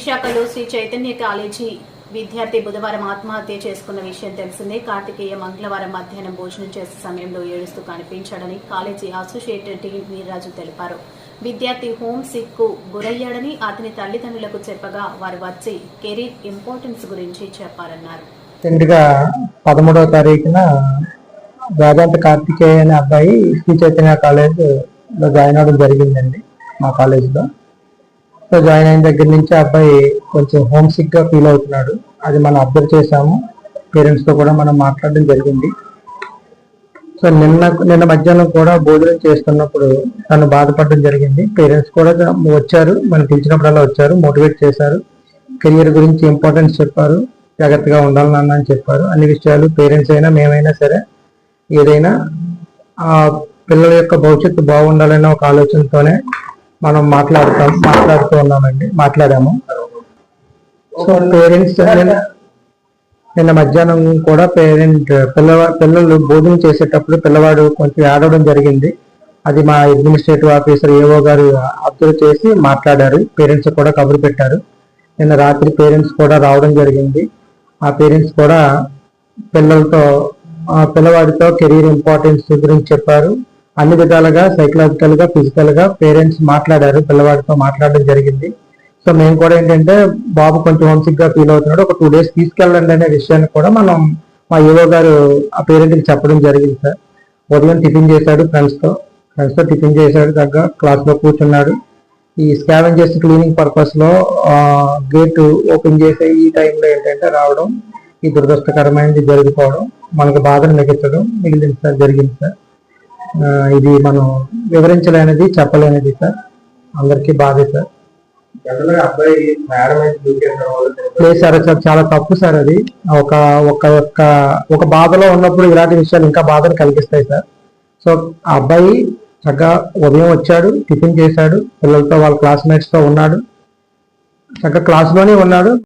విశాఖలో శ్రీ చైతన్య కాలేజీ విద్యార్థి బుధవారం ఆత్మహత్య చేసుకున్న విషయం తెలిసిందే. కార్తికేయ మంగళవారం మధ్యాహ్నం భోజనం చేసే సమయంలో ఏడుస్తూ కనిపించాడని కాలేజీ అసోసియేట్ డీన్ వీర్రాజు తెలిపారు. విద్యార్థి హోమ్ సిక్ కు గురయ్యాడని అతని తల్లిదండ్రులకు చెప్పగా వారు వచ్చి కెరీర్ ఇంపార్టెన్స్ గురించి చెప్పారన్నారు. 13వ తారీఖున వేదాంత కార్తికేయ అనే అబ్బాయి శ్రీ చైతన్య కాలేజ్ లో జాయిన్ అవడం జరిగిందండి. మా కాలేజ్లో జాయిన్ అయిన దగ్గర నుంచి అబ్బాయి కొంచెం హోమ్ సిక్ గా ఫీల్ అవుతున్నాడు. అది మనం అబ్జర్వ్ చేసాము. పేరెంట్స్ తో కూడా మనం మాట్లాడడం జరిగింది. సో నిన్న మధ్యాహ్నం కూడా భోజనం చేస్తున్నప్పుడు తను బాధపడడం జరిగింది. పేరెంట్స్ కూడా వచ్చారు, మనం పిలిచినప్పుడల్లా వచ్చారు, మోటివేట్ చేశారు, కెరియర్ గురించి ఇంపార్టెన్స్ చెప్పారు, జాగ్రత్తగా ఉండాలి నాన్న అని చెప్పారు. అన్ని విషయాలు పేరెంట్స్ అయినా మేమైనా సరే ఏదైనా ఆ పిల్లల యొక్క భవిష్యత్తు బాగుండాలనే ఒక ఆలోచనతోనే మనం మాట్లాడుతూ మాట్లాడాము. సో పేరెంట్స్ నిన్న మధ్యాహ్నం కూడా పిల్లలు భోజనం చేసేటప్పుడు పిల్లవాడు కొంచెం ఏడవడం జరిగింది. అది మా అడ్మినిస్ట్రేటివ్ ఆఫీసర్ ఏఓ గారు అబ్జర్వ్ చేసి మాట్లాడారు. పేరెంట్స్ కూడా కబురు పెట్టారు. నిన్న రాత్రి పేరెంట్స్ కూడా రావడం జరిగింది. ఆ పేరెంట్స్ కూడా పిల్లవాడితో కెరీర్ ఇంపార్టెన్స్ గురించి చెప్పారు. అన్ని విధాలుగా సైకలాజికల్ గా ఫిజికల్ గా పేరెంట్స్ మాట్లాడారు, పిల్లవాడితో మాట్లాడడం జరిగింది. సో మేము కూడా ఏంటంటే బాబు కొంచెం హోమ్సిక్ గా ఫీల్ అవుతున్నాడు, ఒక 2 days తీసుకెళ్ళండి అనే విషయాన్ని కూడా మనం మా యువ గారు ఆ పేరెంట్ కి చెప్పడం జరిగింది. సార్ ఉదయం టిఫిన్ చేశాడు, ఫ్రెండ్స్ తో టిఫిన్ చేశాడు, దగ్గర క్లాస్ లో కూర్చున్నాడు. ఈ స్కావెంజర్స్ క్లీనింగ్ పర్పస్ లో గేట్ ఓపెన్ చేసే ఈ టైంలో ఏంటంటే రావడం, ఈ దురదృష్టకరమైనది జరిగిపోవడం, మనకు బాధను మిగిలింది సార్, జరిగింది సార్. ఇది మనం వివరించలేనిది, చెప్పలేనిది సార్, అందరికీ బాధే సార్. లేదు సార్, చాలా తప్పు సార్. అది ఒక బాధలో ఉన్నప్పుడు ఇలాంటి విషయాలు ఇంకా బాధను కలిగిస్తాయి సార్. సో ఆ అబ్బాయి చక్కగా ఉదయం వచ్చాడు, టిఫిన్ చేశాడు, పిల్లలతో వాళ్ళ క్లాస్మేట్స్ తో ఉన్నాడు, చక్కగా క్లాస్ లోనే ఉన్నాడు.